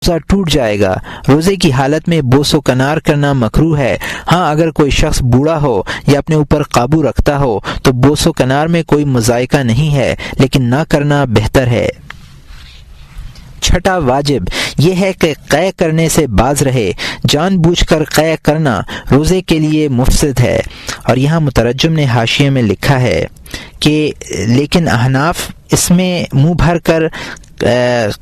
روزہ ٹوٹ جائے گا۔ روزے کی حالت میں بوس و کنار کرنا مکروہ ہے۔ ہاں اگر کوئی شخص بوڑھا ہو یا اپنے اوپر قابو رکھتا ہو تو بوس و کنار میں کوئی مذائقہ نہیں ہے، لیکن نہ کرنا بہتر ہے۔ چھٹا واجب یہ ہے کہ قے کرنے سے باز رہے۔ جان بوجھ کر قے کرنا روزے کے لیے مفسد ہے۔ اور یہاں مترجم نے حاشیے میں لکھا ہے کہ لیکن احناف اس میں منہ بھر کر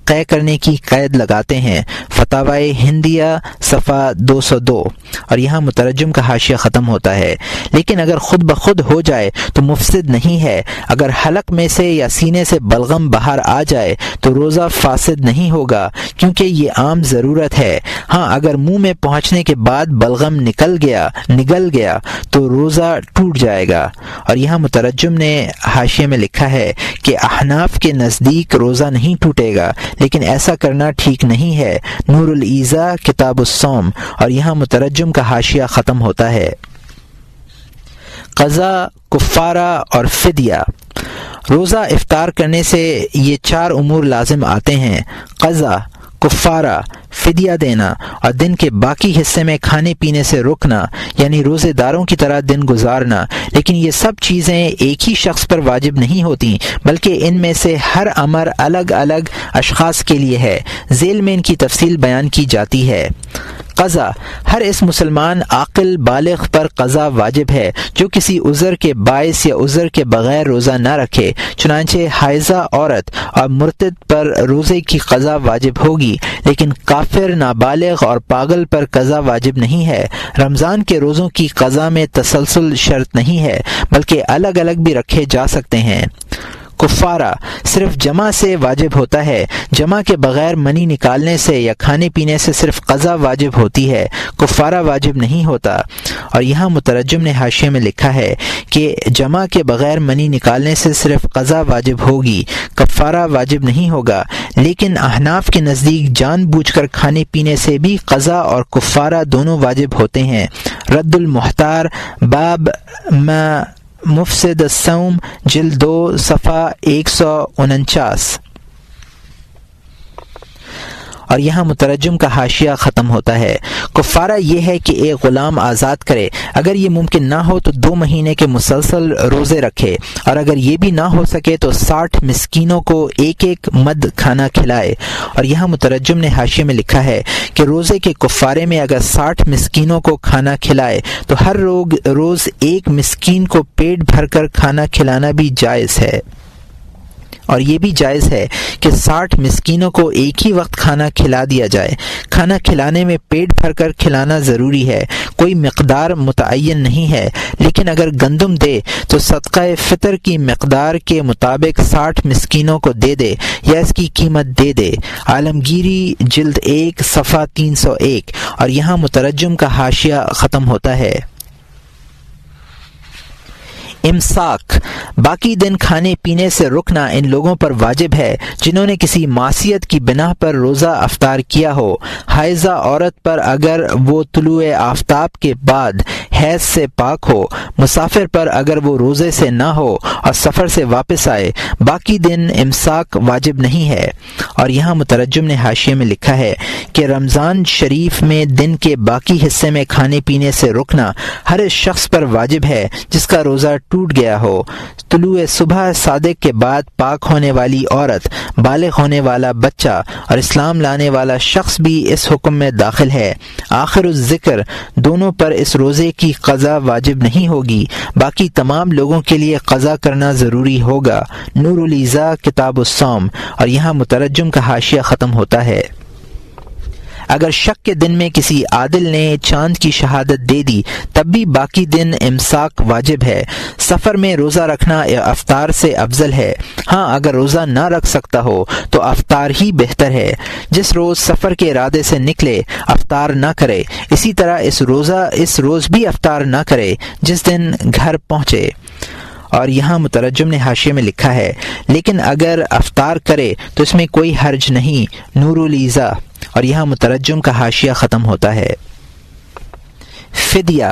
قے کرنے کی قید لگاتے ہیں، فتاوی ہندیہ صفحہ 202۔ اور یہاں مترجم کا حاشیہ ختم ہوتا ہے۔ لیکن اگر خود بخود ہو جائے تو مفسد نہیں ہے۔ اگر حلق میں سے یا سینے سے بلغم باہر آ جائے تو روزہ فاسد نہیں ہوگا، کیونکہ یہ عام ضرورت ہے۔ ہاں اگر منہ میں پہنچنے کے بعد بلغم نگل گیا تو روزہ ٹوٹ جائے گا۔ اور یہاں مترجم نے حاشیے میں لکھا ہے کہ احناف کے نزدیک روزہ نہیں ٹوٹے گا، لیکن ایسا کرنا ٹھیک نہیں ہے۔ نور الایزا کتاب الصوم۔ اور یہاں مترجم کا حاشیہ ختم ہوتا ہے۔ قضا، کفارہ اور فدیہ۔ روزہ افطار کرنے سے یہ 4 امور لازم آتے ہیں: قضا، کفارہ، فدیہ دینا اور دن کے باقی حصے میں کھانے پینے سے رکنا، یعنی روزے داروں کی طرح دن گزارنا۔ لیکن یہ سب چیزیں ایک ہی شخص پر واجب نہیں ہوتی، بلکہ ان میں سے ہر امر الگ الگ اشخاص کے لیے ہے۔ ذیل میں ان کی تفصیل بیان کی جاتی ہے۔ قضا، ہر اس مسلمان عاقل بالغ پر قضا واجب ہے جو کسی عذر کے باعث یا عذر کے بغیر روزہ نہ رکھے۔ چنانچہ حائضہ عورت اور مرتد پر روزے کی قضا واجب ہوگی، لیکن کافر، نابالغ اور پاگل پر قضا واجب نہیں ہے۔ رمضان کے روزوں کی قضا میں تسلسل شرط نہیں ہے، بلکہ الگ الگ بھی رکھے جا سکتے ہیں۔ کفارہ صرف جمع سے واجب ہوتا ہے۔ جمع کے بغیر منی نکالنے سے یا کھانے پینے سے صرف قضا واجب ہوتی ہے، کفارہ واجب نہیں ہوتا۔ اور یہاں مترجم نے حاشیے میں لکھا ہے کہ جمع کے بغیر منی نکالنے سے صرف قضا واجب ہوگی، کفارہ واجب نہیں ہوگا۔ لیکن احناف کے نزدیک جان بوجھ کر کھانے پینے سے بھی قضا اور کفارہ دونوں واجب ہوتے ہیں۔ رد المحتار، باب ما مفسد الصوم، جلد 2 صفحہ 149۔ اور یہاں مترجم کا حاشیہ ختم ہوتا ہے۔ کفارہ یہ ہے کہ ایک غلام آزاد کرے۔ اگر یہ ممکن نہ ہو تو 2 مہینے کے مسلسل روزے رکھے، اور اگر یہ بھی نہ ہو سکے تو 60 مسکینوں کو ایک ایک مد کھانا کھلائے۔ اور یہاں مترجم نے حاشیے میں لکھا ہے کہ روزے کے کفارے میں اگر 60 مسکینوں کو کھانا کھلائے تو ہر روز ایک مسکین کو پیٹ بھر کر کھانا کھلانا بھی جائز ہے۔ اور یہ بھی جائز ہے کہ 60 مسکینوں کو ایک ہی وقت کھانا کھلا دیا جائے۔ کھانا کھلانے میں پیٹ بھر کر کھلانا ضروری ہے، کوئی مقدار متعین نہیں ہے۔ لیکن اگر گندم دے تو صدقہ فطر کی مقدار کے مطابق 60 مسکینوں کو دے دے یا اس کی قیمت دے دے۔ عالمگیری جلد 1 صفحہ 301۔ اور یہاں مترجم کا حاشیہ ختم ہوتا ہے۔ امساک، باقی دن کھانے پینے سے رکنا ان لوگوں پر واجب ہے جنہوں نے کسی معصیت کی بنا پر روزہ افطار کیا ہو۔ حائضہ عورت پر اگر وہ طلوع آفتاب کے بعد حیض سے پاک ہو، مسافر پر اگر وہ روزے سے نہ ہو اور سفر سے واپس آئے، باقی دن امساک واجب نہیں ہے۔ اور یہاں مترجم نے حاشیے میں لکھا ہے کہ رمضان شریف میں دن کے باقی حصے میں کھانے پینے سے رکنا ہر اس شخص پر واجب ہے جس کا روزہ ٹوٹ گیا ہو۔ طلوع صبح صادق کے بعد پاک ہونے والی عورت، بالغ ہونے والا بچہ اور اسلام لانے والا شخص بھی اس حکم میں داخل ہے۔ آخر الذکر دونوں پر اس روزے کی قضا واجب نہیں ہوگی، باقی تمام لوگوں کے لیے قضا کرنا ضروری ہوگا۔ نور الایزا کتاب الصوم۔ اور یہاں مترجم کا حاشیہ ختم ہوتا ہے۔ اگر شک کے دن میں کسی عادل نے چاند کی شہادت دے دی تب بھی باقی دن امساک واجب ہے۔ سفر میں روزہ رکھنا افطار سے افضل ہے۔ ہاں اگر روزہ نہ رکھ سکتا ہو تو افطار ہی بہتر ہے۔ جس روز سفر کے ارادے سے نکلے افطار نہ کرے، اسی طرح اس روز بھی افطار نہ کرے جس دن گھر پہنچے۔ اور یہاں مترجم نے حاشیے میں لکھا ہے لیکن اگر افطار کرے تو اس میں کوئی حرج نہیں۔ نور الایزا۔ اور یہاں مترجم کا حاشیہ ختم ہوتا ہے۔ فدیہ،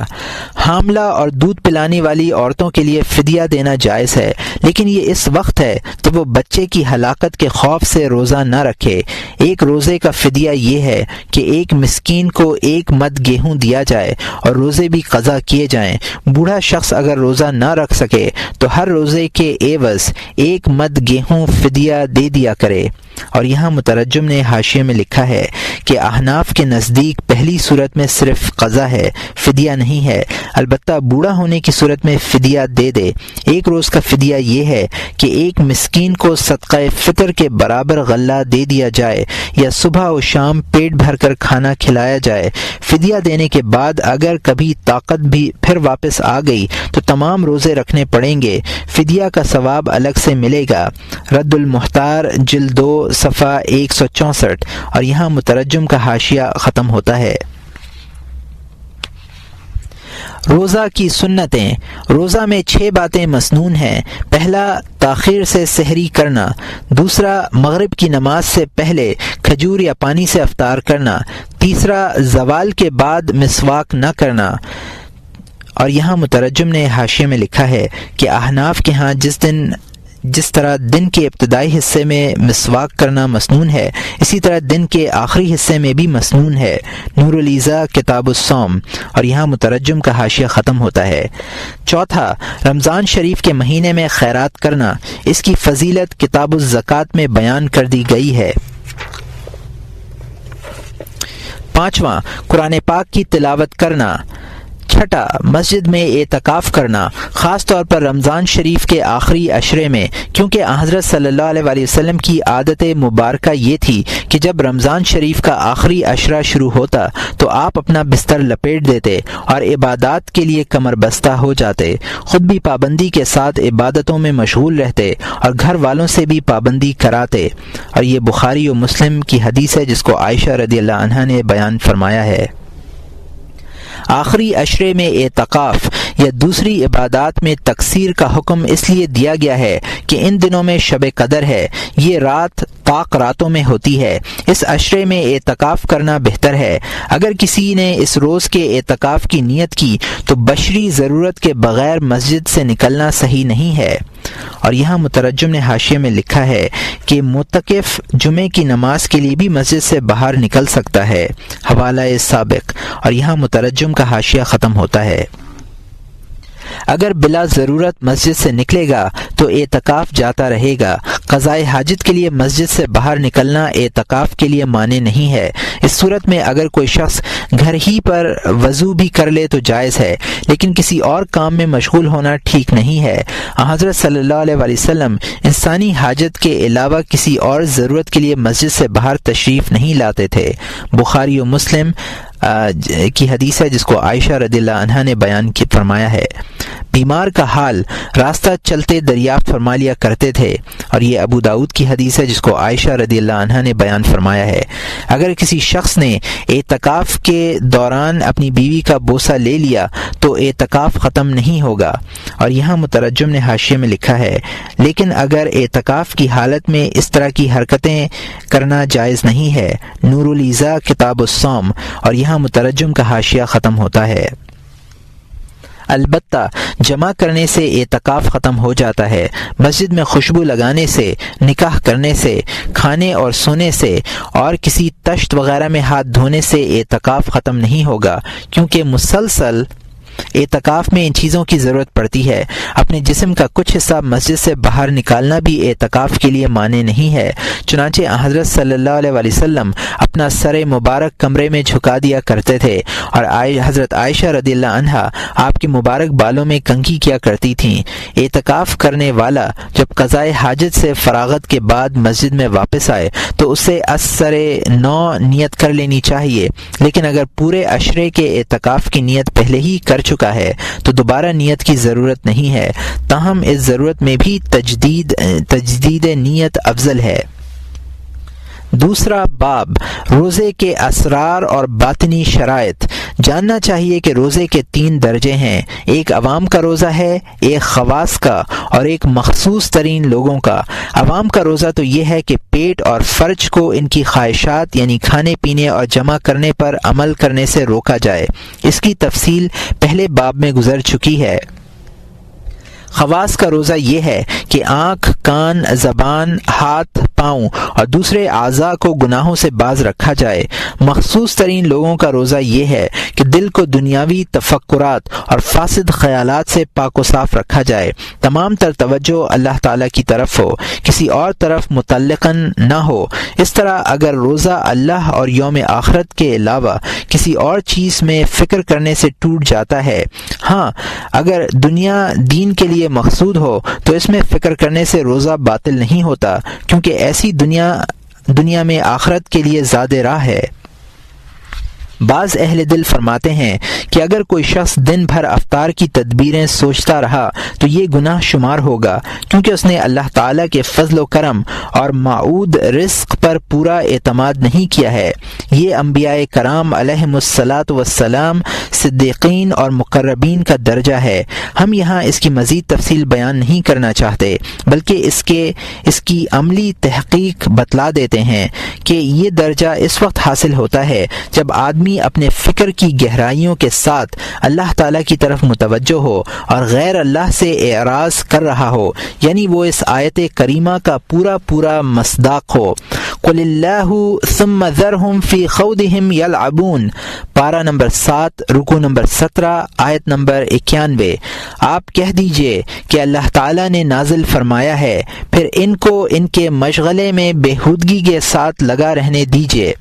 حاملہ اور دودھ پلانے والی عورتوں کے لیے فدیہ دینا جائز ہے، لیکن یہ اس وقت ہے جب وہ بچے کی ہلاکت کے خوف سے روزہ نہ رکھے۔ ایک روزے کا فدیہ یہ ہے کہ ایک مسکین کو 1 مد گیہوں دیا جائے اور روزے بھی قضا کیے جائیں۔ بوڑھا شخص اگر روزہ نہ رکھ سکے تو ہر روزے کے عوض 1 مد گیہوں فدیہ دے دیا کرے۔ اور یہاں مترجم نے حاشیے میں لکھا ہے کہ احناف کے نزدیک پہلی صورت میں صرف قضا ہے، فدیہ نہیں ہے، البتہ بوڑھا ہونے کی صورت میں فدیہ دے دے۔ 1 روز کا فدیہ یہ ہے کہ ایک مسکین کو صدقہ فطر کے برابر غلہ دے دیا جائے یا صبح و شام پیٹ بھر کر کھانا کھلایا جائے۔ فدیہ دینے کے بعد اگر کبھی طاقت بھی پھر واپس آ گئی تو تمام روزے رکھنے پڑیں گے، فدیہ کا ثواب الگ سے ملے گا۔ رد المحتار جلد 2 صفحہ 164۔ اور یہاں مترجم کا حاشیہ ختم ہوتا ہے۔ روزہ کی سنتیں۔ روزہ میں 6 باتیں مسنون ہیں۔ پہلا، تاخیر سے سحری کرنا۔ دوسرا، مغرب کی نماز سے پہلے کھجور یا پانی سے افطار کرنا۔ تیسرا، زوال کے بعد مسواک نہ کرنا۔ اور یہاں مترجم نے حاشیے میں لکھا ہے کہ احناف کے ہاں جس طرح دن کے ابتدائی حصے میں مسواک کرنا مسنون ہے، اسی طرح دن کے آخری حصے میں بھی مسنون ہے۔ نور العیزہ کتاب الصوم۔ اور یہاں مترجم کا حاشیہ ختم ہوتا ہے۔ چوتھا، رمضان شریف کے مہینے میں خیرات کرنا، اس کی فضیلت کتاب الزکوٰۃ میں بیان کر دی گئی ہے۔ پانچواں، قرآن پاک کی تلاوت کرنا۔ چھٹا، مسجد میں اعتکاف کرنا، خاص طور پر رمضان شریف کے آخری عشرے میں، کیونکہ حضرت صلی اللہ علیہ وسلم کی عادت مبارکہ یہ تھی کہ جب رمضان شریف کا آخری عشرہ شروع ہوتا تو آپ اپنا بستر لپیٹ دیتے اور عبادات کے لیے کمر بستہ ہو جاتے، خود بھی پابندی کے ساتھ عبادتوں میں مشغول رہتے اور گھر والوں سے بھی پابندی کراتے۔ اور یہ بخاری و مسلم کی حدیث ہے جس کو عائشہ رضی اللہ عنہا نے بیان فرمایا ہے۔ آخری عشرے میں اعتکاف یا دوسری عبادات میں تقصیر کا حکم اس لیے دیا گیا ہے کہ ان دنوں میں شب قدر ہے، یہ رات طاق راتوں میں ہوتی ہے، اس عشرے میں اعتکاف کرنا بہتر ہے۔ اگر کسی نے اس روز کے اعتکاف کی نیت کی تو بشری ضرورت کے بغیر مسجد سے نکلنا صحیح نہیں ہے۔ اور یہاں مترجم نے حاشیے میں لکھا ہے کہ معتکف جمعے کی نماز کے لیے بھی مسجد سے باہر نکل سکتا ہے، حوالہ سابق۔ اور یہاں مترجم کا حاشیہ ختم ہوتا ہے۔ اگر بلا ضرورت مسجد سے نکلے گا تو اعتکاف جاتا رہے گا۔ قضائے حاجت کے لیے مسجد سے باہر نکلنا اعتکاف کے لیے مانع نہیں ہے۔ اس صورت میں اگر کوئی شخص گھر ہی پر وضو بھی کر لے تو جائز ہے، لیکن کسی اور کام میں مشغول ہونا ٹھیک نہیں ہے۔ حضرت صلی اللہ علیہ وسلم انسانی حاجت کے علاوہ کسی اور ضرورت کے لیے مسجد سے باہر تشریف نہیں لاتے تھے۔ بخاری و مسلم کی حدیث ہے جس کو عائشہ رضی اللہ عنہا نے بیان کی فرمایا ہے۔ بیمار کا حال راستہ چلتے دریافت فرما لیا کرتے تھے، اور یہ ابو داؤد کی حدیث ہے جس کو عائشہ رضی اللہ عنہا نے بیان فرمایا ہے۔ اگر کسی شخص نے اعتکاف کے دوران اپنی بیوی کا بوسہ لے لیا تو اعتکاف ختم نہیں ہوگا۔ اور یہاں مترجم نے حاشیے میں لکھا ہے لیکن اگر اعتکاف کی حالت میں اس طرح کی حرکتیں کرنا جائز نہیں ہے۔ نور العیزہ کتاب الصوم۔ اور یہاں مترجم کا حاشیہ ختم ہوتا ہے۔ البتہ جمع کرنے سے اعتکاف ختم ہو جاتا ہے، مسجد میں خوشبو لگانے سے، نکاح کرنے سے، کھانے اور سونے سے اور کسی تشت وغیرہ میں ہاتھ دھونے سے اعتکاف ختم نہیں ہوگا، کیونکہ مسلسل اعتکاف میں ان چیزوں کی ضرورت پڑتی ہے۔ اپنے جسم کا کچھ حصہ مسجد سے باہر نکالنا بھی اعتکاف کے لیے مانع نہیں ہے۔ چنانچہ حضرت صلی اللہ علیہ وسلم اپنا سر مبارک کمرے میں جھکا دیا کرتے تھے، اور حضرت عائشہ رضی اللہ عنہا آپ کے مبارک بالوں میں کنگھی کیا کرتی تھیں۔ اعتکاف کرنے والا جب قضائے حاجت سے فراغت کے بعد مسجد میں واپس آئے تو اسے اثر نو نیت کر لینی چاہیے، لیکن اگر پورے عشرے کے اعتکاف کی نیت پہلے ہی کر چکا ہے تو دوبارہ نیت کی ضرورت نہیں ہے، تاہم اس ضرورت میں بھی تجدید نیت افضل ہے۔ دوسرا باب، روزے کے اسرار اور باطنی شرائط۔ جاننا چاہیے کہ روزے کے 3 درجے ہیں، ایک عوام کا روزہ ہے، ایک خواص کا اور ایک مخصوص ترین لوگوں کا۔ عوام کا روزہ تو یہ ہے کہ پیٹ اور فرج کو ان کی خواہشات یعنی کھانے پینے اور جمع کرنے پر عمل کرنے سے روکا جائے۔ اس کی تفصیل پہلے باب میں گزر چکی ہے۔ خواص کا روزہ یہ ہے کہ آنکھ، کان، زبان، ہاتھ، پاؤں اور دوسرے اعضاء کو گناہوں سے باز رکھا جائے۔ مخصوص ترین لوگوں کا روزہ یہ ہے کہ دل کو دنیاوی تفکرات اور فاسد خیالات سے پاک و صاف رکھا جائے، تمام تر توجہ اللہ تعالیٰ کی طرف ہو، کسی اور طرف متعلقاً نہ ہو۔ اس طرح اگر روزہ اللہ اور یوم آخرت کے علاوہ کسی اور چیز میں فکر کرنے سے ٹوٹ جاتا ہے، ہاں اگر دنیا دین کے لیے مقصود ہو تو اس میں فکر کرنے سے روزہ باطل نہیں ہوتا، کیونکہ ایسی دنیا میں آخرت کے لیے زیادہ راہ ہے۔ بعض اہل دل فرماتے ہیں کہ اگر کوئی شخص دن بھر افطار کی تدبیریں سوچتا رہا تو یہ گناہ شمار ہوگا، کیونکہ اس نے اللہ تعالیٰ کے فضل و کرم اور معود رزق پر پورا اعتماد نہیں کیا ہے۔ یہ انبیاء کرام علیہم الصلاۃ والسلام، صدیقین اور مقربین کا درجہ ہے۔ ہم یہاں اس کی مزید تفصیل بیان نہیں کرنا چاہتے، بلکہ اس کی عملی تحقیق بتلا دیتے ہیں کہ یہ درجہ اس وقت حاصل ہوتا ہے جب آدمی اپنے فکر کی گہرائیوں کے ساتھ اللہ تعالیٰ کی طرف متوجہ ہو اور غیر اللہ سے اعراض کر رہا ہو، یعنی وہ اس آیت کریمہ کا پورا مصداق ہو۔ قل اللہ ثم ذرہم فی خوضہم یلعبون، پارہ نمبر 7، رکوع نمبر 17، آیت نمبر 91۔ آپ کہہ دیجئے کہ اللہ تعالیٰ نے نازل فرمایا ہے، پھر ان کو ان کے مشغلے میں بےہودگی کے ساتھ لگا رہنے دیجئے۔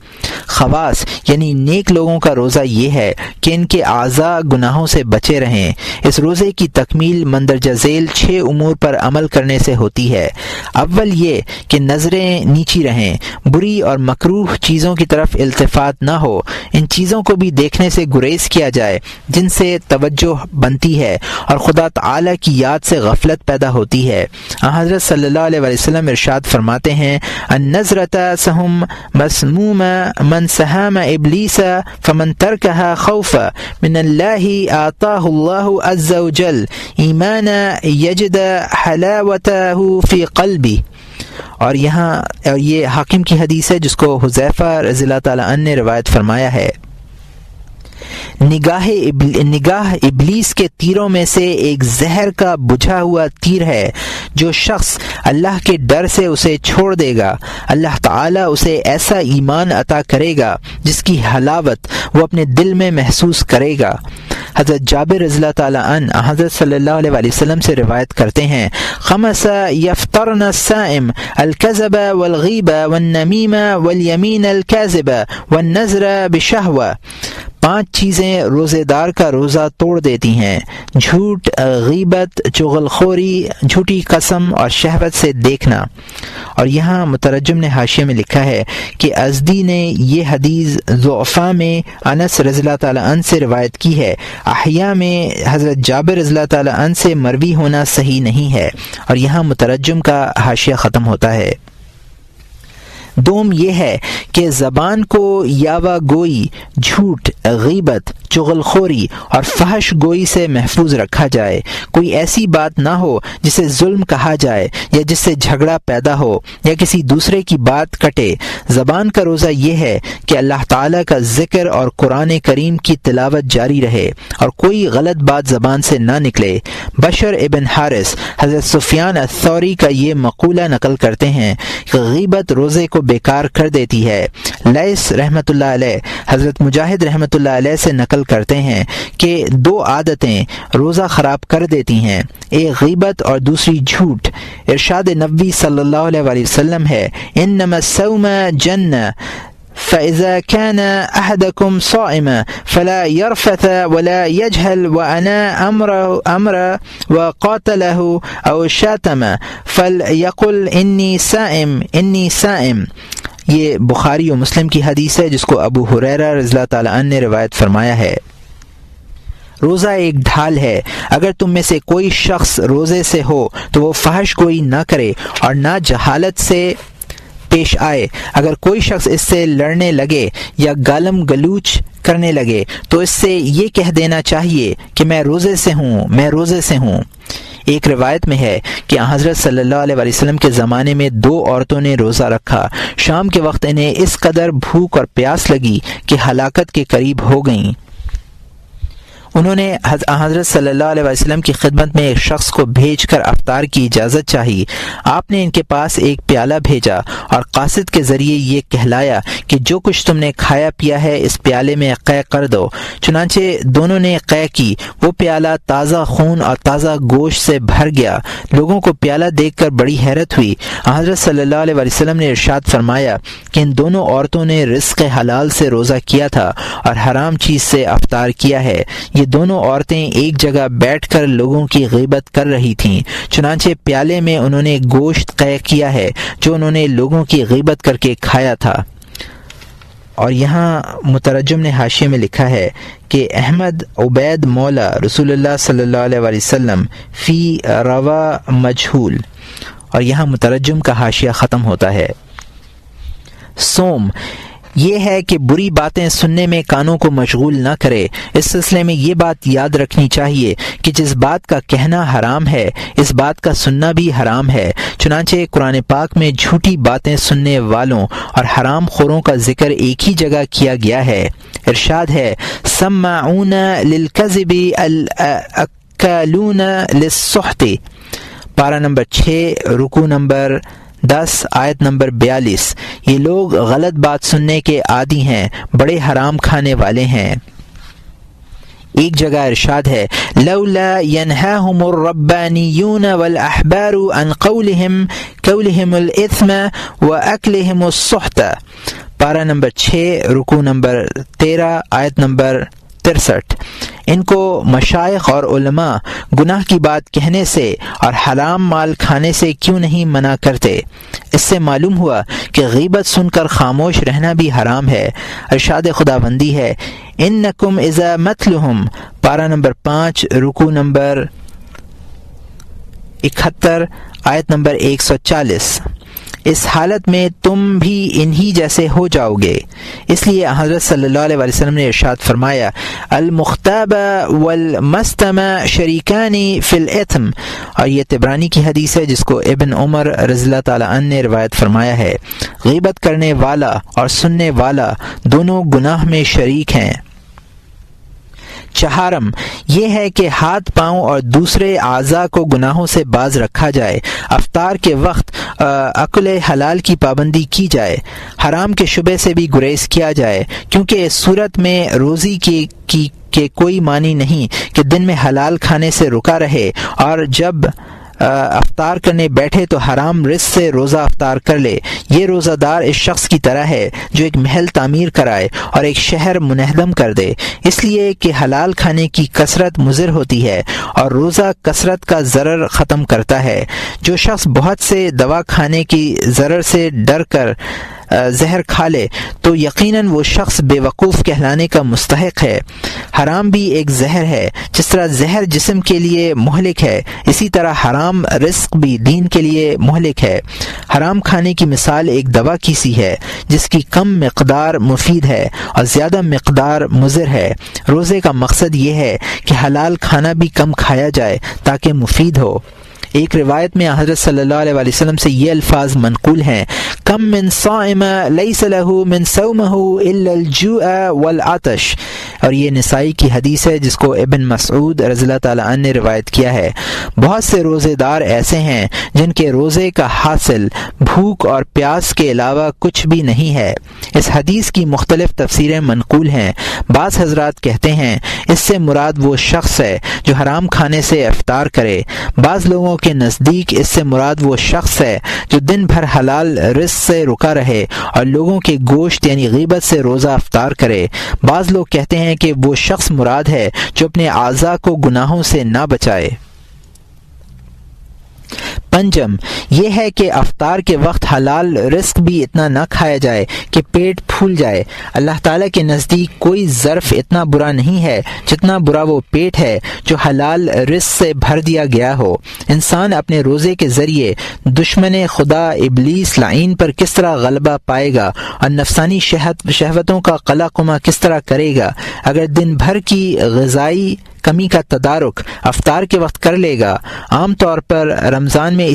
خواص یعنی نیک لوگوں کا روزہ یہ ہے کہ ان کے اعضاء گناہوں سے بچے رہیں۔ اس روزے کی تکمیل مندرجہ ذیل 6 امور پر عمل کرنے سے ہوتی ہے۔ اول یہ کہ نظریں نیچی رہیں، بری اور مکروہ چیزوں کی طرف التفات نہ ہو، ان چیزوں کو بھی دیکھنے سے گریز کیا جائے جن سے توجہ بنتی ہے اور خدا تعالی کی یاد سے غفلت پیدا ہوتی ہے۔ حضرت صلی اللہ علیہ وسلم ارشاد فرماتے ہیں، النظرۃ سہم مسموم من سہام ابلیس فمن ترکها خوفا من اللہ آتاہ اللہ عز وجل ایمانا یجد حلاوتہ فی قلبی۔ اور یہ حاکم کی حدیث ہے جس کو حذیفہ رضی اللہ تعالیٰ عنہ نے روایت فرمایا ہے۔ نگاہ ابلیس کے تیروں میں سے ایک زہر کا بجھا ہوا تیر ہے، جو شخص اللہ کے ڈر سے اسے چھوڑ دے گا، اللہ تعالیٰ اسے ایسا ایمان عطا کرے گا جس کی حلاوت وہ اپنے دل میں محسوس کرے گا۔ حضرت جابر رضی اللہ تعالیٰ عنہ حضرت صلی اللہ علیہ وسلم سے روایت کرتے ہیں، خمس یفطرن الصائم الکذب والغیب والنمیم والیمین الکاذب والنظر بشہوہ۔ 5 چیزیں روزے دار کا روزہ توڑ دیتی ہیں: جھوٹ، غیبت، چغل خوری، جھوٹی قسم اور شہوت سے دیکھنا۔ اور یہاں مترجم نے حاشیے میں لکھا ہے کہ ازدی نے یہ حدیث ضعفاء میں انس رضی اللہ تعالیٰ عنہ سے روایت کی ہے، احیاء میں حضرت جابر رضی اللہ تعالیٰ عنہ سے مروی ہونا صحیح نہیں ہے۔ اور یہاں مترجم کا حاشیہ ختم ہوتا ہے۔ دوم یہ ہے کہ زبان کو یاوہ گوئی، جھوٹ، غیبت، چغل خوری اور فحش گوئی سے محفوظ رکھا جائے۔ کوئی ایسی بات نہ ہو جسے ظلم کہا جائے یا جس سے جھگڑا پیدا ہو یا کسی دوسرے کی بات کٹے۔ زبان کا روزہ یہ ہے کہ اللہ تعالیٰ کا ذکر اور قرآن کریم کی تلاوت جاری رہے اور کوئی غلط بات زبان سے نہ نکلے۔ بشر ابن حارث حضرت سفیان الثوری کا یہ مقولہ نقل کرتے ہیں کہ غیبت روزے کو بیکار کر دیتی ہے۔ لیث رحمۃ اللہ علیہ حضرت مجاہد رحمۃ اللہ علیہ سے نقل کرتے ہیں کہ 2 عادتیں روزہ خراب کر دیتی ہیں، ایک غیبت اور دوسری جھوٹ۔ ارشاد نبوی صلی اللہ علیہ وآلہ وسلم ہے، انما الصوم جنہ فإذا كان أحدكم صائما فلا يرفث ولا يجهل وأنا أمر وقاتله أو شاتم فليقل إني سائم۔ یہ بخاری و مسلم کی حدیث ہے جس کو ابو ہریرہ رضی اللہ تعالیٰ عنہ نے روایت فرمایا ہے۔ روزہ ایک ڈھال ہے، اگر تم میں سے کوئی شخص روزے سے ہو تو وہ فحش گوئی نہ کرے اور نہ جہالت سے پیش آئے۔ اگر کوئی شخص اس سے لڑنے لگے یا گالم گلوچ کرنے لگے تو اس سے یہ کہہ دینا چاہیے کہ میں روزے سے ہوں، میں روزے سے ہوں۔ ایک روایت میں ہے کہ حضرت صلی اللہ علیہ وسلم کے زمانے میں 2 عورتوں نے روزہ رکھا۔ شام کے وقت انہیں اس قدر بھوک اور پیاس لگی کہ ہلاکت کے قریب ہو گئیں۔ انہوں نے حضرت صلی اللہ علیہ وسلم کی خدمت میں ایک شخص کو بھیج کر افطار کی اجازت چاہی۔ آپ نے ان کے پاس ایک پیالہ بھیجا اور قاصد کے ذریعے یہ کہلایا کہ جو کچھ تم نے کھایا پیا ہے اس پیالے میں قے کر دو۔ چنانچہ دونوں نے قے کی۔ وہ پیالہ تازہ خون اور تازہ گوشت سے بھر گیا۔ لوگوں کو پیالہ دیکھ کر بڑی حیرت ہوئی۔ حضرت صلی اللہ علیہ وسلم نے ارشاد فرمایا کہ ان دونوں عورتوں نے رزق حلال سے روزہ کیا تھا اور حرام چیز سے افطار کیا ہے۔ یہ دونوں عورتیں ایک جگہ بیٹھ کر لوگوں کی غیبت کر رہی تھیں، چنانچہ پیالے میں انہوں نے گوشت قے کیا ہے جو انہوں نے لوگوں کی غیبت کر کے کھایا تھا۔ اور یہاں مترجم نے حاشیے میں لکھا ہے کہ احمد عبید مولا رسول اللہ صلی اللہ علیہ وسلم فی روا مجہول، اور یہاں مترجم کا حاشیہ ختم ہوتا ہے۔ سوم یہ ہے کہ بری باتیں سننے میں کانوں کو مشغول نہ کرے۔ اس سلسلے میں یہ بات یاد رکھنی چاہیے کہ جس بات کا کہنا حرام ہے اس بات کا سننا بھی حرام ہے۔ چنانچہ قرآن پاک میں جھوٹی باتیں سننے والوں اور حرام خوروں کا ذکر ایک ہی جگہ کیا گیا ہے۔ ارشاد ہے سماعون للکذب الاکلون للسحت، پارہ نمبر 6 رکوع نمبر 10 آیت نمبر 42۔ یہ لوگ غلط بات سننے کے عادی ہیں، بڑے حرام کھانے والے ہیں۔ ایک جگہ ارشاد ہے لولا ينهاهم الربانيون والاحبار عن قولهم الاثم واكلهم السحت، پارہ نمبر 6 رکوع نمبر 13 آیت نمبر 63۔ ان کو مشائخ اور علماء گناہ کی بات کہنے سے اور حرام مال کھانے سے کیوں نہیں منع کرتے؟ اس سے معلوم ہوا کہ غیبت سن کر خاموش رہنا بھی حرام ہے۔ ارشاد خداوندی ہے انکم اذا مثلہم، پارہ نمبر 5 رکوع نمبر 71 آیت نمبر 140۔ اس حالت میں تم بھی انہی جیسے ہو جاؤ گے۔ اس لیے حضرت صلی اللہ علیہ وسلم نے ارشاد فرمایا المختاب والمستمع شریکان فی الاثم، اور یہ طبرانی کی حدیث ہے جس کو ابن عمر رضی اللہ تعالی عنہ نے روایت فرمایا ہے۔ غیبت کرنے والا اور سننے والا دونوں گناہ میں شریک ہیں۔ چہارم یہ ہے کہ ہاتھ پاؤں اور دوسرے اعضاء کو گناہوں سے باز رکھا جائے۔ افطار کے وقت اکل حلال کی پابندی کی جائے، حرام کے شبے سے بھی گریز کیا جائے، کیونکہ اس صورت میں روزی کے کوئی معنی نہیں کہ دن میں حلال کھانے سے رکا رہے اور جب افطار کرنے بیٹھے تو حرام رزق سے روزہ افطار کر لے۔ یہ روزہ دار اس شخص کی طرح ہے جو ایک محل تعمیر کرائے اور ایک شہر منہدم کر دے، اس لیے کہ حلال کھانے کی کثرت مضر ہوتی ہے اور روزہ کثرت کا ضرر ختم کرتا ہے۔ جو شخص بہت سے دوا کھانے کی ضرر سے ڈر کر زہر کھا لے تو یقیناً وہ شخص بے وقوف کہلانے کا مستحق ہے۔ حرام بھی ایک زہر ہے، جس طرح زہر جسم کے لیے مہلک ہے اسی طرح حرام رزق بھی دین کے لیے مہلک ہے۔ حرام کھانے کی مثال ایک دوا کی سی ہے جس کی کم مقدار مفید ہے اور زیادہ مقدار مضر ہے۔ روزے کا مقصد یہ ہے کہ حلال کھانا بھی کم کھایا جائے تاکہ مفید ہو۔ ایک روایت میں حضرت صلی اللہ علیہ وسلم سے یہ الفاظ منقول ہیں کم من صائم لیس له من صومه الا الجوع والعطش، اور یہ نسائی کی حدیث ہے جس کو ابن مسعود رضی اللہ تعالی عنہ نے روایت کیا ہے۔ بہت سے روزے دار ایسے ہیں جن کے روزے کا حاصل بھوک اور پیاس کے علاوہ کچھ بھی نہیں ہے۔ اس حدیث کی مختلف تفسیریں منقول ہیں۔ بعض حضرات کہتے ہیں اس سے مراد وہ شخص ہے جو حرام کھانے سے افطار کرے۔ بعض لوگوں کے نزدیک اس سے مراد وہ شخص ہے جو دن بھر حلال رزق سے رکا رہے اور لوگوں کے گوشت یعنی غیبت سے روزہ افطار کرے۔ بعض لوگ کہتے ہیں کہ وہ شخص مراد ہے جو اپنے اعضاء کو گناہوں سے نہ بچائے۔ پنجم یہ ہے کہ افطار کے وقت حلال رزق بھی اتنا نہ کھایا جائے کہ پیٹ پھول جائے۔ اللہ تعالیٰ کے نزدیک کوئی ظرف اتنا برا نہیں ہے جتنا برا وہ پیٹ ہے جو حلال رزق سے بھر دیا گیا ہو۔ انسان اپنے روزے کے ذریعے دشمن خدا ابلیس لعین پر کس طرح غلبہ پائے گا اور نفسانی شہوتوں کا قلع قمع کس طرح کرے گا۔ اگر دن بھر کی غذائی کمی کا تدارک افطار کے وقت کر لے گا، عام طور پر رمضان میں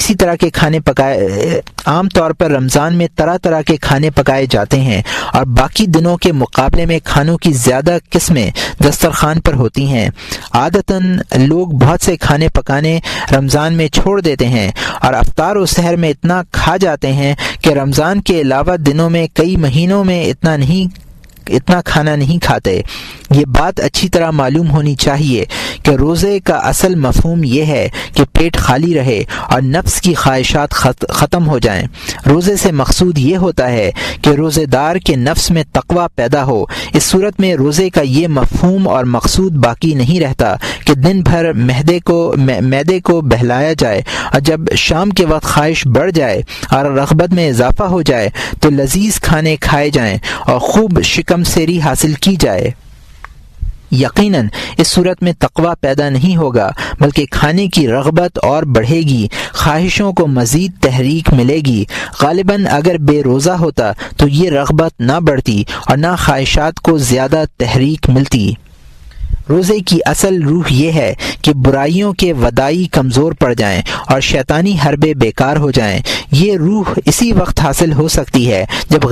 طرح طرح کے کھانے پکائے جاتے ہیں اور باقی دنوں کے مقابلے میں کھانوں کی زیادہ قسمیں دسترخوان پر ہوتی ہیں۔ عادتاً لوگ بہت سے کھانے پکانے رمضان میں چھوڑ دیتے ہیں اور افطار و سحر میں اتنا کھا جاتے ہیں کہ رمضان کے علاوہ دنوں میں کئی مہینوں میں اتنا کھانا نہیں کھاتے۔ یہ بات اچھی طرح معلوم ہونی چاہیے کہ روزے کا اصل مفہوم یہ ہے کہ پیٹ خالی رہے اور نفس کی خواہشات ختم ہو جائیں۔ روزے سے مقصود یہ ہوتا ہے کہ روزے دار کے نفس میں تقوی پیدا ہو۔ اس صورت میں روزے کا یہ مفہوم اور مقصود باقی نہیں رہتا کہ دن بھر معدے کو بہلایا جائے اور جب شام کے وقت خواہش بڑھ جائے اور رغبت میں اضافہ ہو جائے تو لذیذ کھانے کھائے جائیں اور خوب شکم سیری حاصل کی جائے۔ یقیناً اس صورت میں تقوی پیدا نہیں ہوگا بلکہ کھانے کی رغبت اور بڑھے گی، خواہشوں کو مزید تحریک ملے گی۔ غالباً اگر بے روزہ ہوتا تو یہ رغبت نہ بڑھتی اور نہ خواہشات کو زیادہ تحریک ملتی۔ روزے کی اصل روح یہ ہے کہ برائیوں کے ودائی کمزور پڑ جائیں اور شیطانی حربے بیکار ہو جائیں۔ یہ روح اسی وقت حاصل ہو سکتی ہے جب